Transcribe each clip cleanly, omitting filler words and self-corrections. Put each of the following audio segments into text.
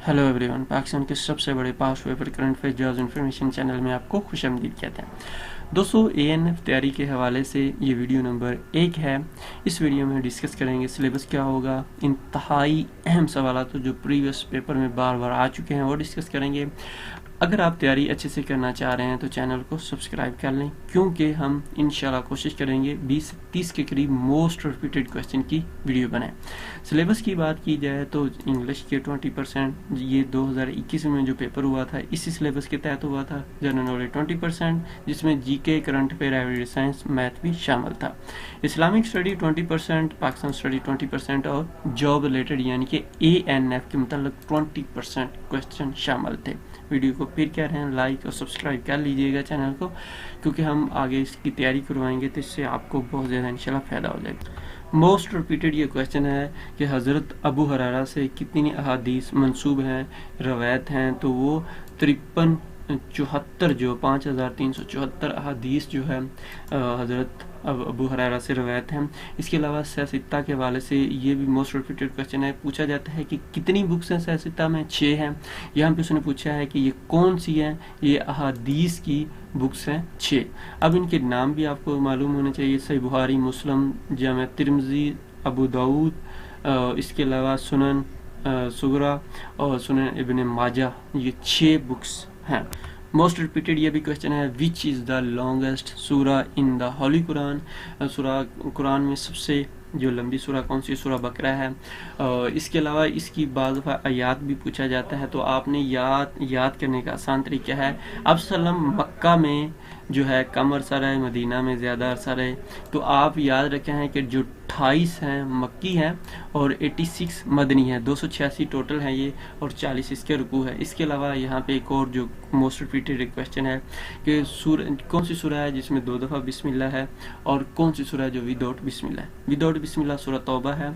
Hello everyone, Pakistan के सबसे बड़े past paper current affair jobs information channel में आपको खुशामदीद कहते हैं। दोस्तों, एएनएफ तैयारी के हवाले से ये वीडियो नंबर 1 है। इस वीडियो में डिस्कस करेंगे सिलेबस क्या होगा, इंतहाई अहम सवाल तो जो प्रीवियस पेपर में बार बार आ चुके हैं वो डिस्कस करेंगे। अगर आप तैयारी अच्छे से करना चाह रहे हैं तो चैनल को सब्सक्राइब कर लें, क्योंकि हम इंशाल्लाह कोशिश करेंगे 20 से 30 के करीब मोस्ट रिपीटेड क्वेश्चन की वीडियो बनाएं। सिलेबस की बात की जाए तो इंग्लिश के 20%, ये 2021 में जो पेपर हुआ था इसी सिलेबस के तहत हुआ था। जनरल नॉलेज 20%, जिसमें GK, current affair, everyday science, math भी शामिल था। इस्लामिक स्टडी 20%, पाकिस्तान स्टडी 20% और जॉब रिलेटेड यानी कि एएनएफ के मतलब 20% क्वेश्चन शामिल थे। वीडियो को फिर कह रहे हैं लाइक और सब्सक्राइब कर लीजिएगा चैनल को, क्योंकि हम आगे इसकी तैयारी करवाएंगे तो इससे आपको बहुत ज़्यादा इंशाल्लाह फ़ायदा हो जाएगा। मोस्ट रिपीटेड ये क्वेश्चन है कि हज़रत अबू हुरैरा से कितनी अहादीस मंसूब हैं, रवायत हैं, तो वो 5374 जो 5374 अहादीस जो है हज़रत अबू हुरैरा से रवायत हैं। इसके अलावा सित्ता के हवाले से ये भी मोस्ट रिपीटेड क्वेश्चन है। पूछा जाता है कि कितनी बुक्स हैं सित्ता में, 6 हैं। यहाँ पे उसने पूछा है कि ये कौन सी हैं, ये अहादीस की बुक्स हैं 6। अब इनके नाम भी आपको मालूम होने चाहिए, सही बुखारी, मुस्लिम, जामे तिरमिज़ी, अबू दाऊद, इसके अलावा सुनन सुगरा और सुनन इब्न माजा, ये 6 बुक्स हैं। मोस्ट रिपीटेड ये भी क्वेश्चन है, विच इज़ द लॉन्गेस्ट सूरा इन द होली कुरान, सूरा कुरान में सबसे जो लंबी सूरा कौन सी, सूरा बकरा है। इसके अलावा इसकी बाज़ आयात भी पूछा जाता है, तो आपने याद करने का आसान तरीका है। अब सल्लम मक्का में जो है कम अरसा रहे, मदीना में ज़्यादा अरसा रहे, तो आप याद रखें हैं कि जो 28 हैं मक्की हैं और 86 मदनी है, 286 टोटल हैं ये, और 40 इसके रुकू है। इसके अलावा यहाँ पे एक और जो मोस्ट रिपीटेड क्वेश्चन है कि कौन सी सूरा है जिसमें 2 दफ़ा बिस्मिल्लाह है, और कौन सी सूरा है जो विदाउट बिस्मिल्लाह है। विदाउट बिस्मिल्लाह सूरा तौबा है,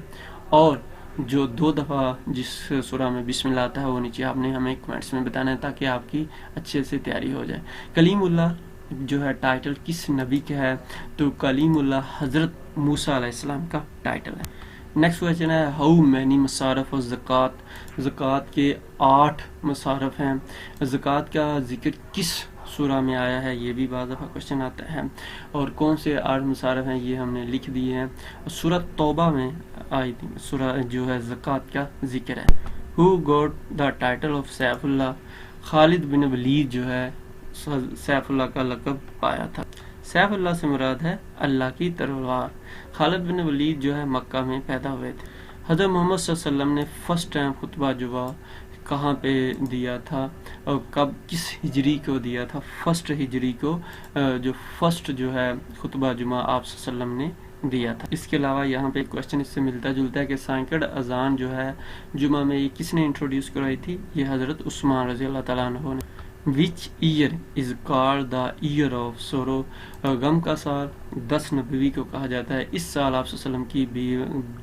और जो 2 दफ़ा जिस सूरा में बिस्मिल्लाह आता है वो नीचे आपने हमें कमेंट्स में बताना है, ताकि आपकी अच्छे से तैयारी हो जाए। कलीमुल्लाह जो है टाइटल किस नबी का है, तो कलीमुल्लाह हज़रत मूसा अलैहिस्सलाम का टाइटल है। नेक्स्ट क्वेश्चन है, हाउ मैनी मसारफ और ज़कात, ज़कात के 8 मसारफ हैं। ज़कात का जिक्र किस सूरा में आया है, ये भी बाज़ दफ़ा क्वेश्चन आता है। और कौन से 8 मसारफ हैं ये हमने लिख दिए हैं। सूरा तौबा में आई थी सूरा जो है ज़कात का जिक्र है। Who got the title of Saifullah, Khalid bin Walid जो है सैफुल्लाह का लक़ब पाया था। सैफुल्लाह से मुराद है अल्लाह की तलवार। खालिद बिन वलीद जो है मक्का में पैदा हुए थे। हज़रत मोहम्मद सल्लल्लाहु अलैहि वसल्लम ने फर्स्ट टाइम खुतबा जुमा कहाँ पे दिया था और कब, किस हिजरी को दिया था, फर्स्ट हिजरी को जो फर्स्ट जो है खुतबा जुमा आप सल्लल्लाहु अलैहि वसल्लम ने दिया था। इसके अलावा यहाँ पे एक क्वेश्चन इससे मिलता जुलता है कि सैकड़ अजान जो है जुमा में ये किसने इंट्रोड्यूस कराई थी, ये हज़रत उस्मान रज़ी अल्लाह तआला अन्हु ने। Which year is called the year of sorrow, गम का साल 10 नबवी को कहा जाता है। इस साल आप सल्लम की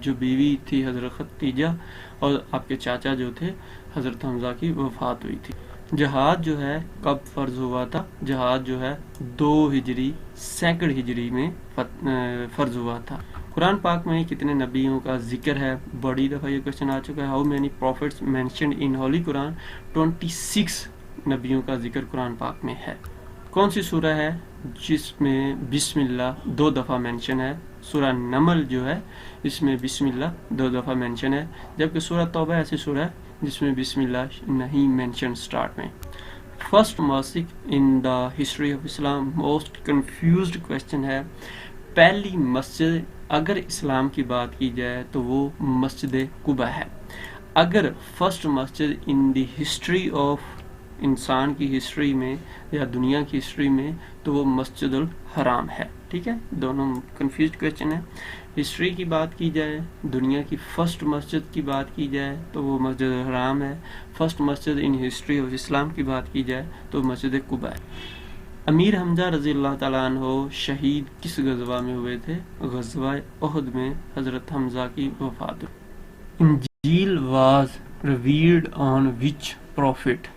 जो बीवी थी हज़रत खदीजा और आपके चाचा जो थे हज़रत हमज़ा की वफ़ात हुई थी। जहाद जो है कब फ़र्ज हुआ था, जहाद जो है 2 हिजरी सैकड़ हिजरी में फ़र्ज हुआ था। कुरान पाक में कितने नबियों का जिक्र है, बड़ी दफ़ा ये क्वेश्चन आ चुका है। How many profits mentioned in Holi Quran, 26 नबियों का जिक्र कुरान पाक में है। कौन सी सूरा है जिसमें बिस्मिल्लाह 2 दफ़ा मेंशन है, सूरा नमल जो है इसमें बिस्मिल्लाह 2 दफ़ा मेंशन है, जबकि सूरा तौबा ऐसी सूरा है जिसमें बिस्मिल्लाह नहीं मेंशन स्टार्ट में। फर्स्ट मस्जिद in the history of Islam, most confused question है। पहली मस्जिद अगर इस्लाम की बात की जाए तो वो मस्जिद कुबा है। अगर फर्स्ट मस्जिद इन द हिस्ट्री ऑफ इंसान की हिस्ट्री में या दुनिया की हिस्ट्री में तो वो मस्जिदुल हराम है। ठीक है, दोनों कंफ्यूज क्वेश्चन है। हिस्ट्री की बात की जाए, दुनिया की फर्स्ट मस्जिद की बात की जाए तो वो मस्जिदुल हराम है। फर्स्ट मस्जिद इन हिस्ट्री ऑफ इस्लाम की बात की जाए तो मस्जिद कुबा है। अमीर हमजा रज़ी अल्लाह तआला अन्हु शहीद किस गज़वा में हुए थे, गज़वा उहद में हज़रत हमजा की वफ़ात हुई। Injeel was revealed on which prophet,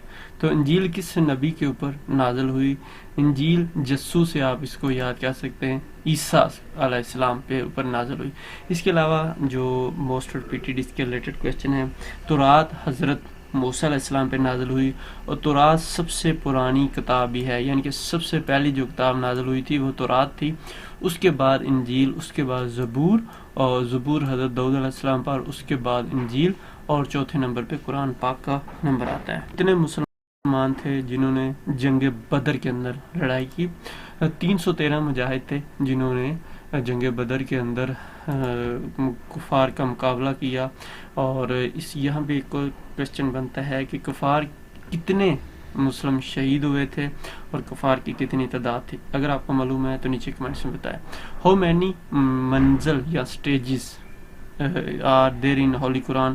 तो इंजील किस नबी के ऊपर नाजल हुई। इंजील जस्सू से आप इसको याद कर सकते हैं, ईसा अलैहिस्सलाम पे ऊपर नाजल हुई। इसके अलावा जो मोस्ट रिपीटेड इसके रिलेटेड क्वेश्चन है, तो रात हज़रत موسیٰ علیہ السلام پہ نازل ہوئی، اور تورات سب سے پرانی کتاب بھی ہے، یعنی کہ سب سے پہلی جو کتاب نازل ہوئی تھی وہ تورات تھی، اس کے بعد انجیل، اس کے بعد زبور، اور زبور حضرت داؤد علیہ السلام پر، اس کے بعد انجیل، اور چوتھے نمبر پہ قرآن پاک کا نمبر آتا ہے۔ اتنے مسلمان تھے جنہوں نے جنگ بدر کے اندر لڑائی کی، 313 مجاہد تھے جنہوں نے جنگ بدر کے اندر کفار کا مقابلہ کیا، اور یہاں بھی ایک کوشچن بنتا ہے کہ کفار کتنے مسلم شہید ہوئے تھے اور کفار کی کتنی تعداد تھی۔ اگر آپ کو معلوم ہے تو نیچے کمنٹس میں بتائیں۔ ہاؤ مینی منزل یا سٹیجز آر دیر ان ہولی قرآن،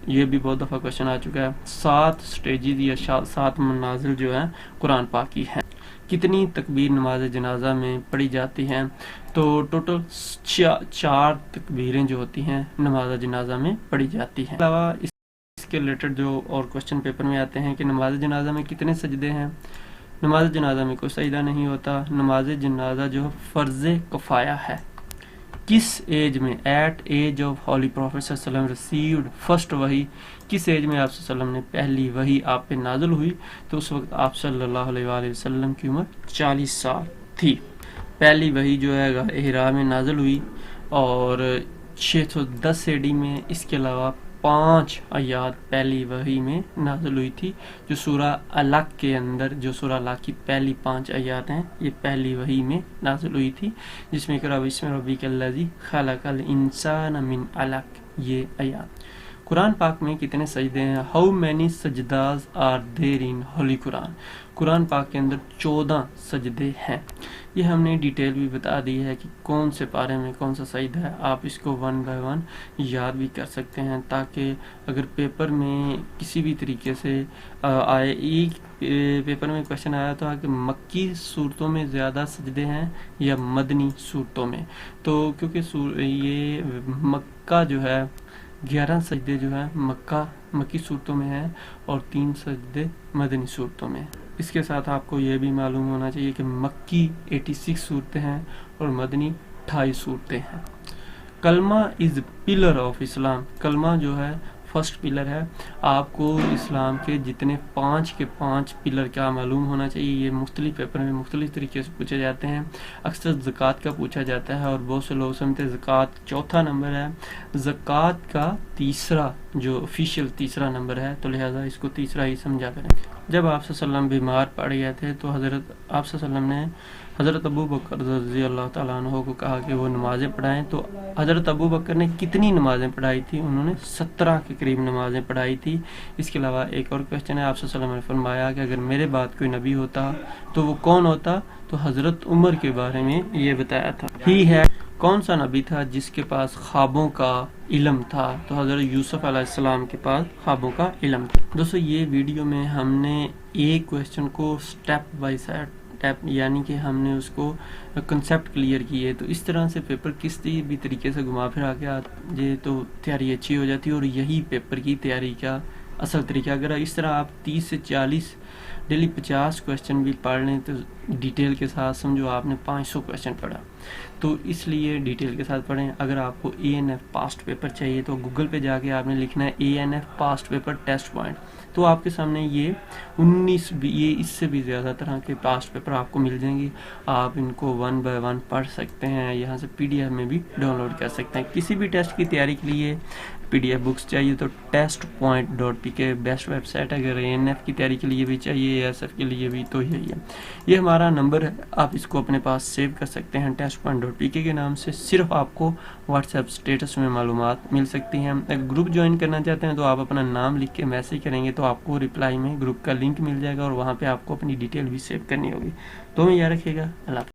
یہ بھی بہت دفعہ کوشچن آ چکا ہے۔ 7 سٹیجز یا 7 منازل جو ہیں قرآن پاک کی ہیں۔ کتنی تکبیر نماز جنازہ میں پڑھی جاتی ہیں؟ تو ٹوٹل 4 تکبیریں جو ہوتی ہیں نماز جنازہ میں پڑھی جاتی ہیں۔ علاوہ اس کے ریلیٹڈ جو اور کوشچن پیپر میں آتے ہیں کہ نماز جنازہ میں کتنے سجدے ہیں؟ نماز جنازہ میں کوئی سجدہ نہیں ہوتا۔ نماز جنازہ جو فرض کفایہ ہے۔ کس ایج میں at age of Holy Prophet صلی اللہ علیہ وسلم ریسیوڈ فرسٹ وحی، کس ایج میں آپ صلی اللہ علیہ وسلم نے پہلی وحی آپ پہ نازل ہوئی؟ تو اس وقت آپ صلی اللہ علیہ وآلہ وسلم کی عمر 40 سال تھی۔ پہلی وحی جو ہے ہرا میں نازل ہوئی اور 610 AD میں، اس کے علاوہ 5 آیات پہلی وحی میں نازل ہوئی تھی، جو سورہ علق کے اندر، جو سورہ علق کی پہلی 5 آیات ہیں، یہ پہلی وحی میں نازل ہوئی تھی، جس میں اقرأ بسم ربک الذی خلق الانسان من علق، یہ آیات۔ قرآن پاک میں کتنے سجدے ہیں؟ ہاؤ مینی سجداز آر دیر ان ہولی قرآن، قرآن پاک کے اندر 14 سجدے ہیں۔ یہ ہم نے ڈیٹیل بھی بتا دی ہے کہ کون سے پارے میں کون سا سجدہ ہے، آپ اس کو 1 by 1 یاد بھی کر سکتے ہیں، تاکہ اگر پیپر میں کسی بھی طریقے سے آئے، ایک پیپر میں کوشچن آیا تھا کہ مکی صورتوں میں زیادہ سجدے ہیں یا مدنی صورتوں میں، تو کیونکہ یہ مکہ جو ہے 11 سجدے جو ہیں مکی صورتوں میں ہیں اور 3 سجدے مدنی صورتوں میں۔ اس کے ساتھ آپ کو یہ بھی معلوم ہونا چاہیے کہ مکی 86 صورتیں ہیں اور مدنی 28 صورتیں ہیں۔ کلمہ از پلر آف اسلام، کلمہ جو ہے فرسٹ پلر ہے۔ آپ کو اسلام کے جتنے 5 کے 5 پلر کیا معلوم ہونا چاہیے، یہ مختلف پیپر میں مختلف طریقے سے پوچھے جاتے ہیں۔ اکثر زکوٰۃ کا پوچھا جاتا ہے اور بہت سے لوگ سمجھتے ہیں زکوٰۃ چوتھا نمبر ہے، زکوٰۃ کا تیسرا جو آفیشیل تیسرا نمبر ہے، تو لہٰذا اس کو تیسرا ہی سمجھا کریں۔ جب آپ صلی اللہ علیہ وسلم بیمار پڑ گئے تھے تو حضرت آپ صلی اللہ علیہ وسلم نے حضرت ابو بکر رضی اللہ تعالیٰ عنہ کو کہا کہ وہ نمازیں پڑھائیں، تو حضرت ابو بکر نے کتنی نمازیں پڑھائی تھی؟ انہوں نے 17 کے قریب نمازیں پڑھائی تھی۔ اس کے علاوہ ایک اور کوشچن ہے، آپ صلی اللہ علیہ وسلم نے فرمایا کہ اگر میرے بعد کوئی نبی ہوتا تو وہ کون ہوتا؟ تو حضرت عمر کے بارے میں یہ بتایا تھا۔ ہی ہے کون سا نبی تھا جس کے پاس خوابوں کا علم تھا؟ تو حضرت یوسف علیہ السلام کے پاس خوابوں کا علم تھا۔ دوستو یہ ویڈیو میں ہم نے ایک کویسچن کو سٹیپ بائی سٹیپ، یعنی کہ ہم نے اس کو کنسیپٹ کلیئر کیے، تو اس طرح سے پیپر کسی بھی طریقے سے گھما پھرا کے آجے تو تیاری اچھی ہو جاتی ہے، اور یہی پیپر کی تیاری کا اصل طریقہ۔ اگر اس طرح آپ 30 سے 40 ڈیلی 50 کویسچن بھی پڑھ لیں تو ڈیٹیل کے ساتھ سمجھو آپ نے 500 کویسچن پڑھا، تو اس لیے ڈیٹیل کے ساتھ پڑھیں۔ اگر آپ کو ANF پاسٹ پیپر چاہیے تو گوگل پہ جا کے آپ نے لکھنا ہے ANF past paper test point, تو آپ کے سامنے یہ 19 یہ اس سے بھی زیادہ طرح کے پاسٹ پیپر آپ کو مل جائیں گے۔ آپ ان کو 1 by 1 پڑھ سکتے ہیں، یہاں سے PDF میں بھی ڈاؤن لوڈ کر سکتے ہیں۔ کسی بھی ٹیسٹ کی تیاری کے لیے PDF بکس چاہیے تو testpoint.pk بیسٹ ویب سائٹ ہے۔ اگر ANF کی تیاری کے لیے بھی چاہیے، ASF کے لیے بھی، تو یہی ہے۔ یہ ہمارا نمبر ہے، آپ اس کو اپنے پاس سیو کر سکتے ہیں testpoint.pk کے نام سے۔ صرف آپ کو واٹس ایپ اسٹیٹس میں معلومات مل سکتی ہیں۔ اگر گروپ جوائن کرنا چاہتے ہیں تو آپ اپنا نام لکھ کے میسج کریں گے تو آپ کو رپلائی میں گروپ کا لنک مل جائے گا، اور وہاں پہ آپ کو اپنی ڈیٹیل بھی سیو کرنی ہوگی۔ تو میں یاد رکھیے گا، اللہ حافظ۔